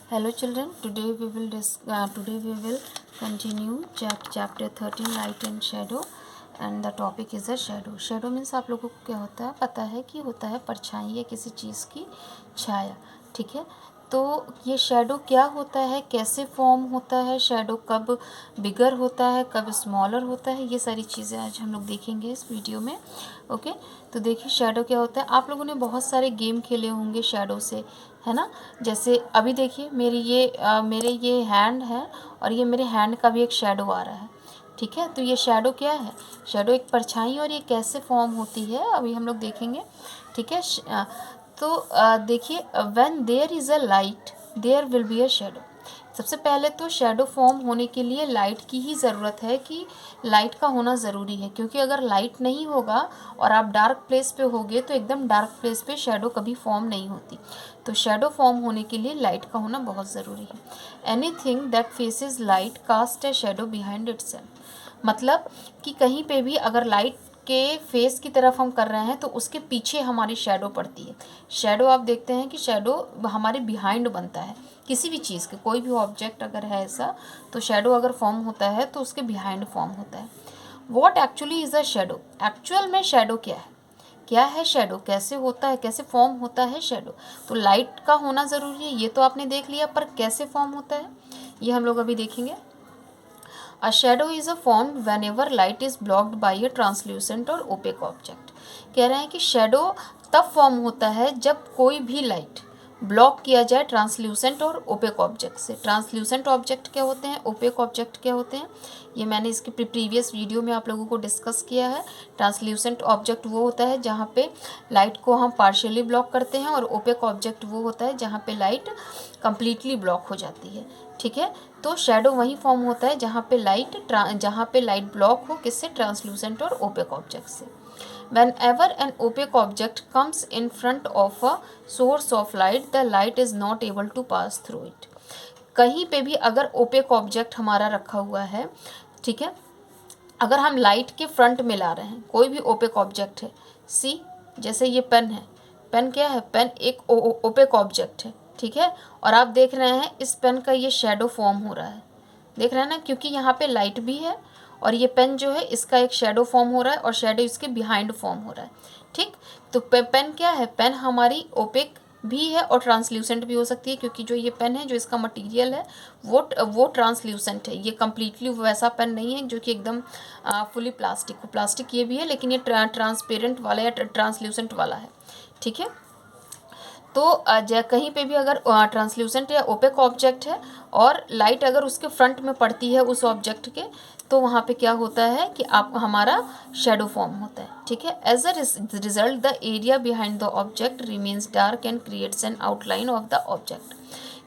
Hello children, today we will continue chapter 13 light and shadow and the topic is a shadow. Shadow means आप लोगों को क्या होता है, पता है कि होता है परछाई या किसी चीज़ की छाया. ठीक है, तो ये शेडो क्या होता है, कैसे फॉर्म होता है, शेडो कब बिगर होता है, कब स्मॉलर होता है, ये सारी चीज़ें आज हम लोग देखेंगे इस वीडियो में. ओके, तो देखिए शेडो क्या होता है. आप लोगों ने बहुत सारे गेम खेले होंगे शेडो से, है ना. जैसे अभी देखिए मेरे ये हैंड है और ये मेरे हैंड का भी एक शेडो आ रहा है. ठीक है, तो ये शेडो क्या है, शेडो एक परछाई, और ये कैसे फॉर्म होती है अभी हम लोग देखेंगे. ठीक है, तो देखिए when there is a light there will be a shadow. सबसे पहले तो शेडो फॉर्म होने के लिए लाइट की ही ज़रूरत है, कि लाइट का होना ज़रूरी है, क्योंकि अगर लाइट नहीं होगा और आप डार्क प्लेस पे होगे तो एकदम डार्क प्लेस पे शेडो कभी फॉर्म नहीं होती. तो शेडो फॉर्म होने के लिए लाइट का होना बहुत ज़रूरी है. Anything that faces light cast a shadow behind itself. मतलब कि कहीं पे भी अगर लाइट के फेस की तरफ हम कर रहे हैं तो उसके पीछे हमारी शेडो पड़ती है. शेडो आप देखते हैं कि शेडो हमारे बिहाइंड बनता है किसी भी चीज़ के. कोई भी ऑब्जेक्ट अगर है ऐसा, तो शेडो अगर फॉर्म होता है तो उसके बिहाइंड फॉर्म होता है. What actually is a shadow. Actual में शेडो क्या है शेडो, कैसे होता है, कैसे फॉर्म होता है शेडो. तो लाइट का होना ज़रूरी है, ये तो आपने देख लिया, पर कैसे फॉर्म होता है ये हम लोग अभी देखेंगे. A shadow is a formed whenever light is blocked by a translucent और opaque object. कह रहे हैं कि शेडो तब फॉर्म होता है जब कोई भी लाइट ब्लॉक किया जाए ट्रांसल्यूसेंट और ओपेक ऑब्जेक्ट से. ट्रांसल्यूसेंट ऑब्जेक्ट क्या होते हैं, ओपेक ऑब्जेक्ट क्या होते हैं, ये मैंने इसके प्रीवियस वीडियो में आप लोगों को डिस्कस किया है. ट्रांसल्यूसेंट ऑब्जेक्ट वो होता है जहाँ पे लाइट को हम पार्शियली ब्लॉक करते हैं, और ओपेक ऑब्जेक्ट वो होता है जहाँ पे लाइट कम्प्लीटली ब्लॉक हो जाती है. ठीक है, तो शेडो वहीं फॉर्म होता है जहाँ पे लाइट ब्लॉक हो, किससे, ट्रांसल्यूसेंट और ओपेक ऑब्जेक्ट से. Whenever an opaque object comes in front of a source of light, the light is not able to pass through it. कहीं पे भी अगर ओपेक ऑब्जेक्ट हमारा रखा हुआ है, ठीक है, अगर हम लाइट के फ्रंट में ला रहे हैं, कोई भी ओपेक ऑब्जेक्ट है, सी जैसे ये पेन है, पेन क्या है, पेन एक ओपेक ऑब्जेक्ट है. ठीक है, और आप देख रहे हैं इस पेन का ये शेडो फॉर्म हो रहा है, देख रहे हैं ना, क्योंकि यहाँ पे लाइट भी है और ये पेन जो है इसका एक शेडो फॉर्म हो रहा है और शेडो इसके बिहाइंड फॉर्म हो रहा है. ठीक, तो पेन क्या है, पेन हमारी ओपेक भी है और ट्रांसल्यूसेंट भी हो सकती है, क्योंकि जो ये पेन है, जो इसका मटेरियल है वो ट्रांसल्यूसेंट है. ये कम्प्लीटली वैसा पेन नहीं है जो कि एकदम फुली प्लास्टिक ये भी है, लेकिन ये ट्रांसपेरेंट वाला या ट्रांसल्यूसेंट वाला है. ठीक है, तो कहीं पे भी अगर ट्रांसल्यूसेंट या ओपेक ऑब्जेक्ट है और लाइट अगर उसके फ्रंट में पड़ती है उस ऑब्जेक्ट के, तो वहाँ पे क्या होता है कि आप हमारा शेडो फॉर्म होता है. ठीक है, as a result the area behind the object remains dark and creates an outline of the object.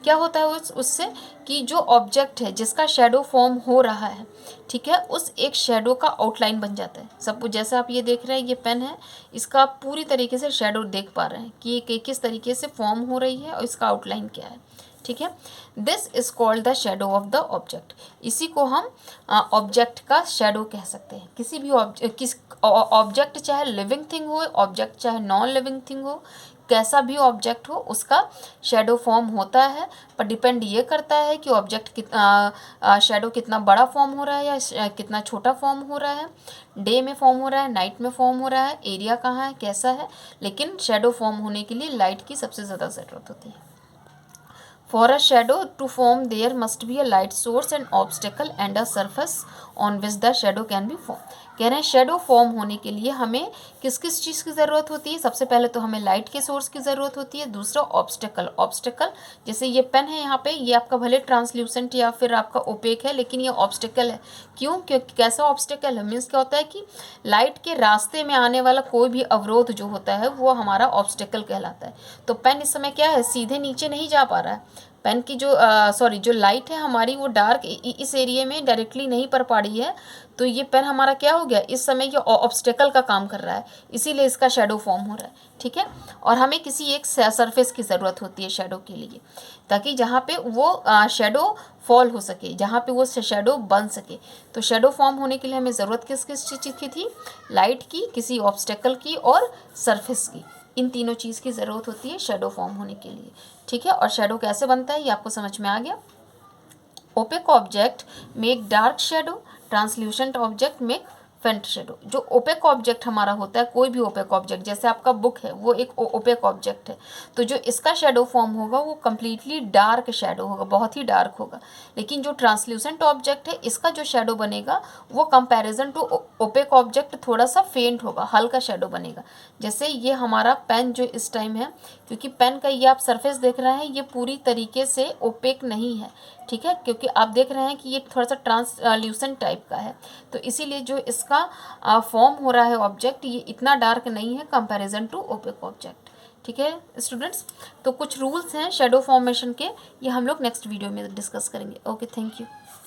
क्या होता है उससे कि जो ऑब्जेक्ट है जिसका शेडो फॉर्म हो रहा है, ठीक है, उस एक शेडो का आउटलाइन बन जाता है. सब कुछ जैसे आप ये देख रहे हैं, ये पेन है, इसका आप पूरी तरीके से शेडो देख पा रहे हैं कि ये किस तरीके से फॉर्म हो रही है और इसका आउटलाइन क्या है. ठीक है, this is called the shadow of the object. इसी को हम ऑब्जेक्ट का शेडो कह सकते हैं. किसी भी ऑब्जेक्ट चाहे लिविंग थिंग हो, ऑब्जेक्ट चाहे नॉन लिविंग थिंग हो, कैसा भी ऑब्जेक्ट हो, उसका शेडो फॉर्म होता है. पर डिपेंड ये करता है कि ऑब्जेक्ट शेडो कितना बड़ा फॉर्म हो रहा है या कितना छोटा फॉर्म हो रहा है, डे में फॉर्म हो रहा है, नाइट में फॉर्म हो रहा है, एरिया कहाँ है, कैसा है. लेकिन शेडो फॉर्म होने के लिए लाइट की सबसे ज़्यादा ज़रूरत होती है. For a shadow to form, there must be a light source, an obstacle and a surface on which the shadow can be formed. कह रहे हैं शेडो फॉर्म होने के लिए हमें किस किस चीज़ की ज़रूरत होती है. सबसे पहले तो हमें लाइट के सोर्स की ज़रूरत होती है. दूसरा ऑब्स्टेकल जैसे ये पेन है, यहाँ पे ये आपका भले ट्रांसल्यूसेंट या फिर आपका ओपेक है, लेकिन ये ऑब्स्टेकल है. क्यों, क्योंकि कैसा ऑब्स्टेकल है, मीन्स क्या होता है कि लाइट के रास्ते में आने वाला कोई भी अवरोध जो होता है वो हमारा ऑब्स्टेकल कहलाता है. तो पेन इस समय क्या है, सीधे नीचे नहीं जा पा रहा है. पेन की जो लाइट है हमारी वो डार्क इस एरिया में डायरेक्टली नहीं पड़ रही है, तो ये पेन हमारा क्या हो गया, इस समय ये ऑब्स्टेकल का काम कर रहा है, इसीलिए इसका शेडो फॉर्म हो रहा है. ठीक है, और हमें किसी एक सरफेस की ज़रूरत होती है शेडो के लिए, ताकि जहाँ पे वो शेडो फॉल हो सके, जहाँ पे वो शेडो बन सके. तो शेडो फॉर्म होने के लिए हमें ज़रूरत किस किस चीज़ की थी, लाइट की, किसी ऑब्स्टेकल की और सरफेस की. इन तीनों चीज़ की ज़रूरत होती है शेडो फॉर्म होने के लिए, ठीक है। और शेडो कैसे बनता है ये आपको समझ में आ गया। Opaque object make dark shadow, translucent object make फेंट शेडो। जो ओपेक ऑब्जेक्ट हमारा होता है, कोई भी ओपेक ऑब्जेक्ट, जैसे आपका बुक है वो एक ओपेक ऑब्जेक्ट है, तो जो इसका शेडो फॉर्म होगा वो कम्प्लीटली डार्क शेडो होगा, बहुत ही डार्क होगा। लेकिन जो ट्रांसल्यूसेंट ऑब्जेक्ट है इसका जो शेडो बनेगा वो कंपैरिजन टू ओपेक ऑब्जेक्ट थोड़ा सा फेंट होगा, हल्का शेडो बनेगा। जैसे ये हमारा पेन जो इस टाइम है, क्योंकि पेन का ये आप सरफेस देख रहे हैं ये पूरी तरीके से ओपेक नहीं है, ठीक है, क्योंकि आप देख रहे हैं कि ये थोड़ा सा ट्रांसल्यूसेंट टाइप का है, तो इसीलिए जो इसका फॉर्म हो रहा है ऑब्जेक्ट ये इतना डार्क नहीं है कंपैरिजन टू ओपेक ऑब्जेक्ट, ठीक है स्टूडेंट्स। तो कुछ रूल्स हैं शेडो फॉर्मेशन के, ये हम लोग नेक्स्ट वीडियो में डिस्कस करेंगे। Okay, thank you.